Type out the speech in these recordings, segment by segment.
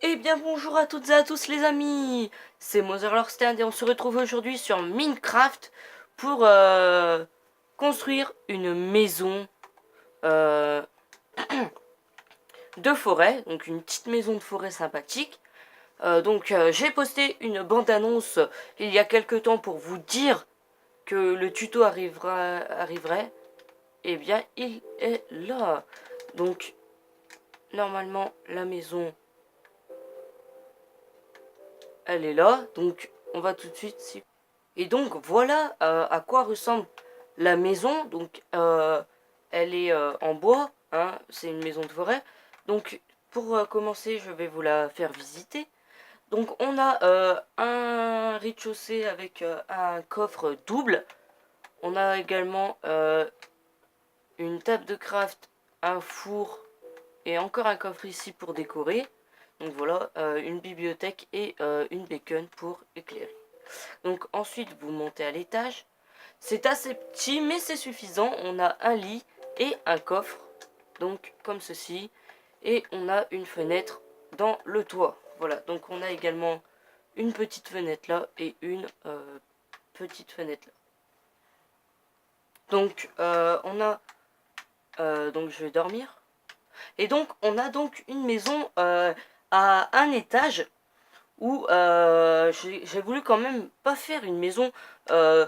Eh bien bonjour à toutes et à tous les amis, c'est Motherlordstand et on se retrouve aujourd'hui sur Minecraft pour construire une maison euh, de forêt, donc une petite maison de forêt sympathique. J'ai posté une bande-annonce il y a quelque temps pour vous dire que le tuto arriverait. Eh bien il est là. Donc normalement la maison elle est là, donc on va tout de suite. Et donc voilà à quoi ressemble la maison. Elle est en bois, hein, c'est une maison de forêt. Donc pour commencer, je vais vous la faire visiter. Donc on a un rez-de-chaussée avec un coffre double. On a également une table de craft, un four et encore un coffre ici pour décorer. Donc voilà, une bibliothèque et une bacon pour éclairer. Donc ensuite, vous montez à l'étage. C'est assez petit, mais c'est suffisant. On a un lit et un coffre, donc comme ceci. Et on a une fenêtre dans le toit. Voilà, donc on a également une petite fenêtre là et une petite fenêtre là. Donc donc je vais dormir. Et donc on a donc une maison à un étage où j'ai voulu quand même pas faire une maison euh,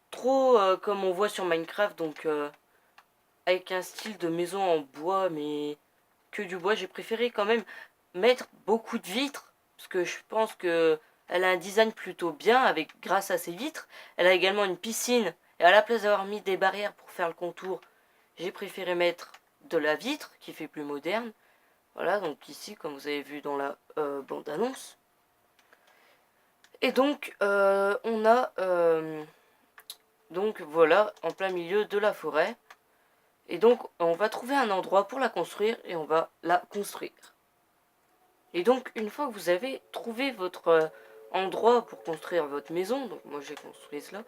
trop comme on voit sur Minecraft, avec un style de maison en bois, mais que du bois. J'ai préféré quand même mettre beaucoup de vitres, parce que je pense que elle a un design plutôt bien avec grâce à ses vitres. Elle a également une piscine, et à la place d'avoir mis des barrières pour faire le contour, j'ai préféré mettre de la vitre qui fait plus moderne. Voilà, donc ici, comme vous avez vu dans la bande-annonce. Et donc, on a donc voilà, en plein milieu de la forêt. Et donc, on va trouver un endroit pour la construire et on va la construire. Et donc, une fois que vous avez trouvé votre endroit pour construire votre maison, donc moi j'ai construit cela.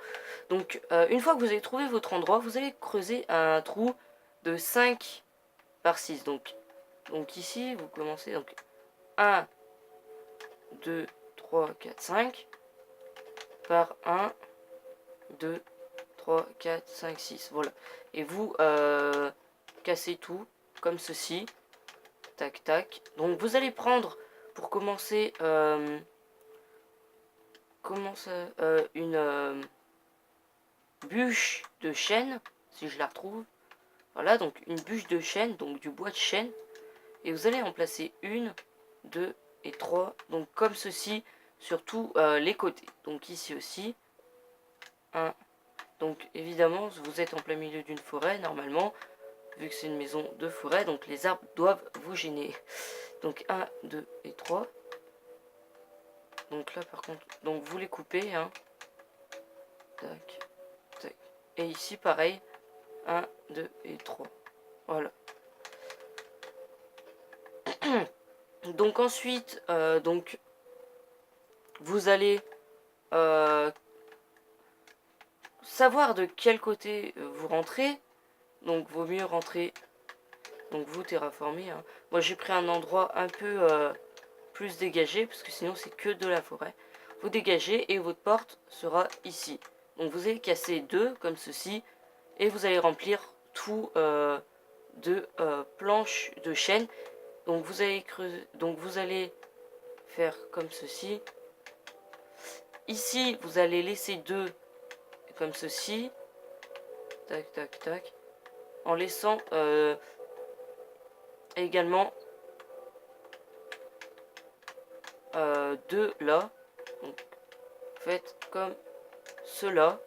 Donc, une fois que vous avez trouvé votre endroit, vous allez creuser un trou de 5 par 6. Donc ici, vous commencez donc 1, 2, 3, 4, 5 par 1, 2, 3, 4, 5, 6. Voilà. Et vous cassez tout comme ceci. Tac, tac. Donc vous allez prendre pour commencer une bûche de chêne, si je la retrouve. Voilà, donc une bûche de chêne, donc du bois de chêne. Et vous allez en placer une, deux et trois, donc comme ceci, sur tous les côtés. Donc ici aussi, un. Donc évidemment, vous êtes en plein milieu d'une forêt, normalement, vu que c'est une maison de forêt, donc les arbres doivent vous gêner. Donc 1, 2 et 3. Donc là par contre, donc vous les coupez, hein. Tac, tac. Et ici pareil, 1, 2 et 3. Voilà. Donc ensuite, vous allez savoir de quel côté vous rentrez. Donc vaut mieux rentrer, donc vous terraformer, hein. Moi j'ai pris un endroit un peu plus dégagé, parce que sinon c'est que de la forêt. Vous dégagez et votre porte sera ici. Donc vous allez casser deux comme ceci, et vous allez remplir tout de planches de chêne. Donc vous allez creuser, donc vous allez faire comme ceci. Ici vous allez laisser deux comme ceci. Tac tac tac. En laissant également deux là. Donc faites comme cela.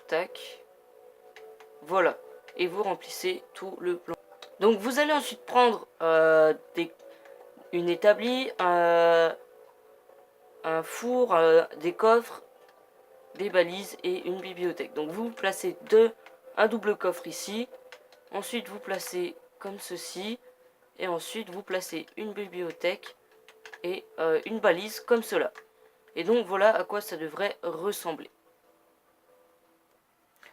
Tac. Voilà. Et vous remplissez tout le plan. Donc vous allez ensuite prendre une établie, un four, des coffres, des balises et une bibliothèque. Donc vous placez un double coffre ici. Ensuite vous placez comme ceci. Et ensuite vous placez une bibliothèque et une balise comme cela. Et donc voilà à quoi ça devrait ressembler.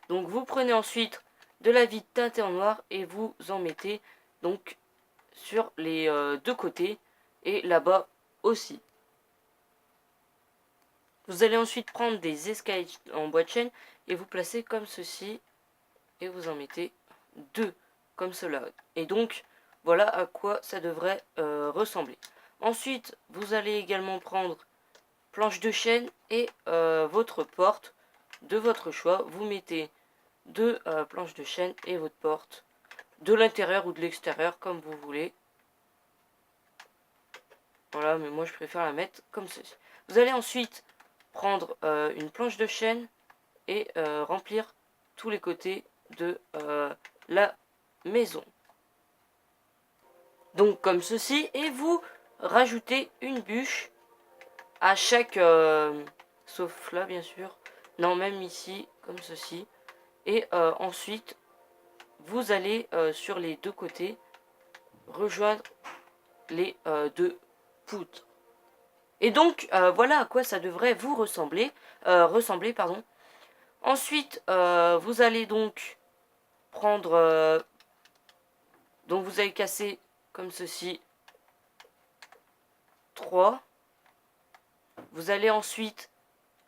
Donc vous prenez ensuite de la vitre teintée en noir et vous en mettez donc sur les deux côtés et là-bas aussi. Vous allez ensuite prendre des escaliers en bois de chêne et vous placer comme ceci. Et vous en mettez 2 comme cela. Et donc, voilà à quoi ça devrait ressembler. Ensuite, vous allez également prendre planche de chêne et votre porte de votre choix. Vous mettez 2 planches de chêne et votre porte de l'intérieur ou de l'extérieur comme vous voulez. Voilà, mais moi je préfère la mettre comme ceci. Vous allez ensuite prendre une planche de chêne et remplir tous les côtés de la maison. Donc comme ceci, et vous rajoutez une bûche à chaque... sauf là bien sûr. Non, même ici, comme ceci. Et ensuite, vous allez sur les deux côtés rejoindre les deux poutres. Et donc, voilà à quoi ça devrait vous ressembler. Pardon. Ensuite, vous allez donc prendre... donc vous allez casser comme ceci 3. Vous allez ensuite,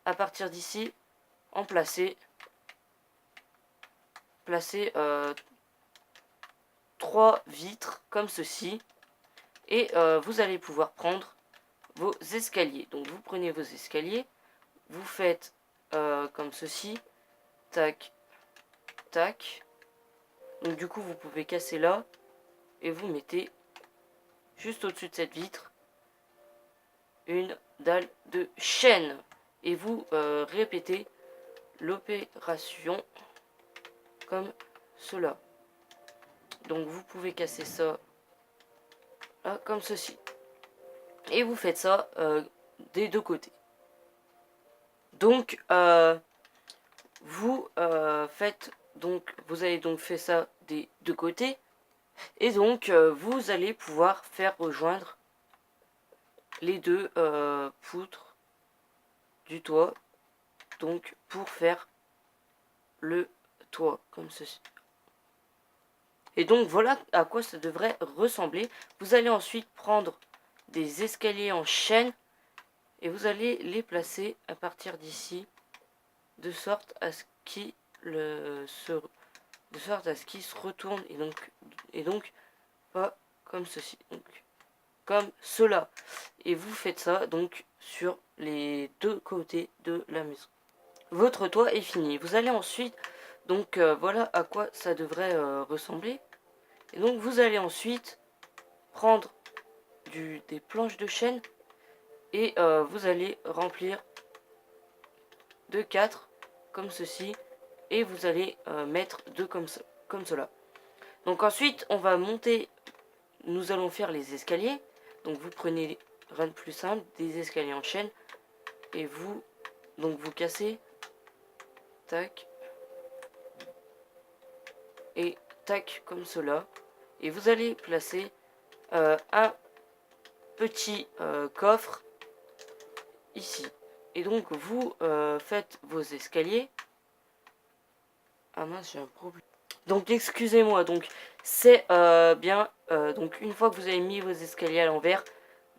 à partir d'ici, en placer 3 vitres comme ceci. Et vous allez pouvoir prendre vos escaliers. Donc vous prenez vos escaliers, vous faites comme ceci, tac, tac. Donc du coup vous pouvez casser là et vous mettez juste au-dessus de cette vitre une dalle de chêne. Et vous répétez l'opération comme cela. Donc vous pouvez casser ça là, comme ceci. Et vous faites ça des deux côtés. Donc vous faites donc vous avez donc fait ça des deux côtés. Et donc vous allez pouvoir faire rejoindre les deux poutres du toit. Donc pour faire le toit comme ceci. Et donc voilà à quoi ça devrait ressembler. Vous allez ensuite prendre des escaliers en chaîne et vous allez les placer à partir d'ici de sorte à ce qu'ils se retournent et donc pas comme ceci, donc comme cela. Et vous faites ça donc sur les deux côtés de la maison. Votre toit est fini. Vous allez ensuite donc voilà à quoi ça devrait ressembler. Et donc vous allez ensuite prendre des planches de chêne et vous allez remplir de 4 comme ceci et vous allez mettre 2 comme cela. Donc ensuite on va monter, nous allons faire les escaliers. Donc vous prenez rien de plus simple, des escaliers en chaîne et vous cassez, tac et tac comme cela. Et vous allez placer un petit coffre ici. Et donc vous faites vos escaliers. Ah mince, j'ai un problème. Donc excusez-moi, donc c'est bien, donc une fois que vous avez mis vos escaliers à l'envers,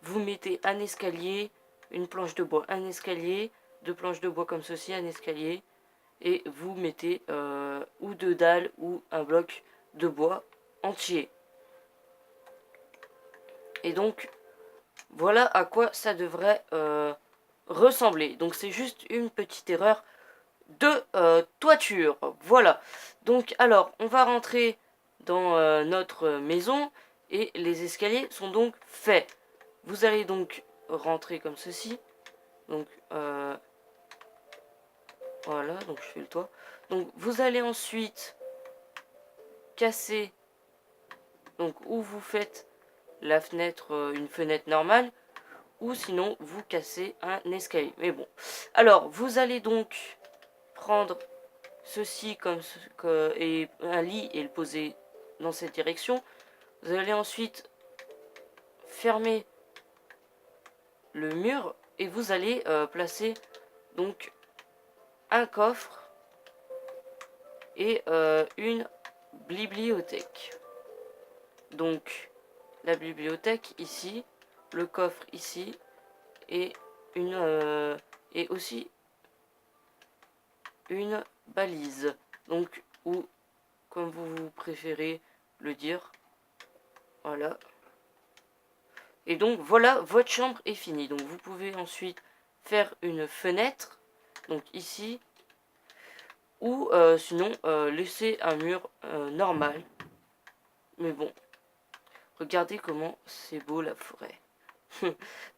vous mettez un escalier, une planche de bois, un escalier, deux planches de bois comme ceci, un escalier, et vous mettez ou deux dalles ou un bloc de bois entier. Et donc voilà à quoi ça devrait ressembler. Donc c'est juste une petite erreur de toiture. Voilà. Donc alors on va rentrer dans notre maison et les escaliers sont donc faits. Vous allez donc rentrer comme ceci. Donc voilà, donc je fais le toit. Donc vous allez ensuite casser, donc où vous faites la fenêtre, une fenêtre normale, ou sinon vous cassez un escalier. Mais bon. Alors vous allez donc prendre ceci comme et un lit et le poser dans cette direction. Vous allez ensuite fermer le mur et vous allez placer donc un coffre et une bibliothèque. Donc la bibliothèque ici, le coffre ici et et aussi une balise, donc, ou comme vous préférez le dire. Voilà. Et donc voilà, votre chambre est finie. Donc vous pouvez ensuite faire une fenêtre, donc ici, ou sinon laisser un mur normal. Mais bon, regardez comment c'est beau la forêt.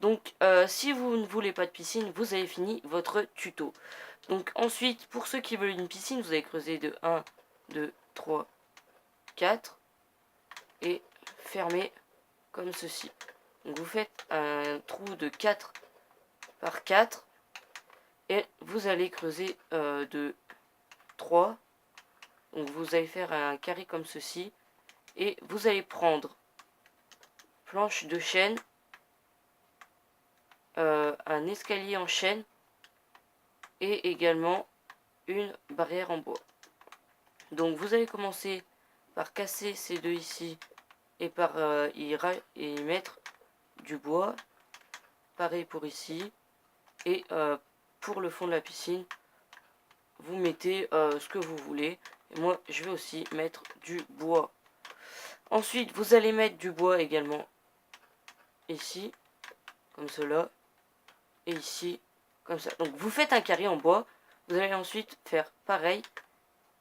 Donc si vous ne voulez pas de piscine, vous avez fini votre tuto. Donc ensuite, pour ceux qui veulent une piscine, vous allez creuser de 1, 2, 3, 4 et fermer comme ceci. Donc vous faites un trou de 4 par 4 et vous allez creuser de 3. Donc vous allez faire un carré comme ceci et vous allez prendre planche de chêne, un escalier en chêne et également une barrière en bois. Donc vous allez commencer par casser ces deux ici et par y mettre du bois. Pareil pour ici. Et pour le fond de la piscine, vous mettez ce que vous voulez. Et moi, je vais aussi mettre du bois. Ensuite, vous allez mettre du bois également ici, comme cela. Et ici, comme ça. Donc vous faites un carré en bois. Vous allez ensuite faire pareil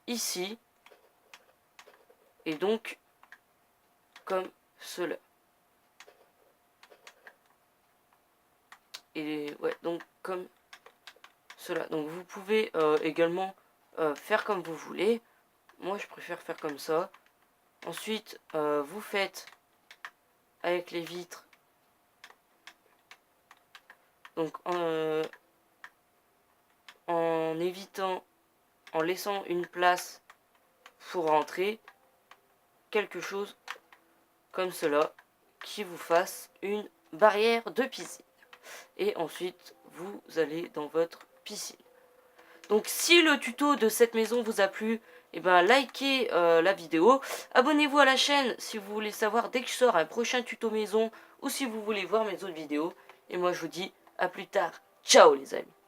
ici. Et donc, comme cela. Et ouais, donc comme cela. Donc vous pouvez également faire comme vous voulez. Moi, je préfère faire comme ça. Ensuite, vous faites avec les vitres. Donc en évitant, en laissant une place pour rentrer, quelque chose comme cela qui vous fasse une barrière de piscine. Et ensuite, vous allez dans votre piscine. Donc si le tuto de cette maison vous a plu, eh ben, likez la vidéo. Abonnez-vous à la chaîne si vous voulez savoir dès que je sors un prochain tuto maison ou si vous voulez voir mes autres vidéos. Et moi je vous dis à plus tard. Ciao les amis.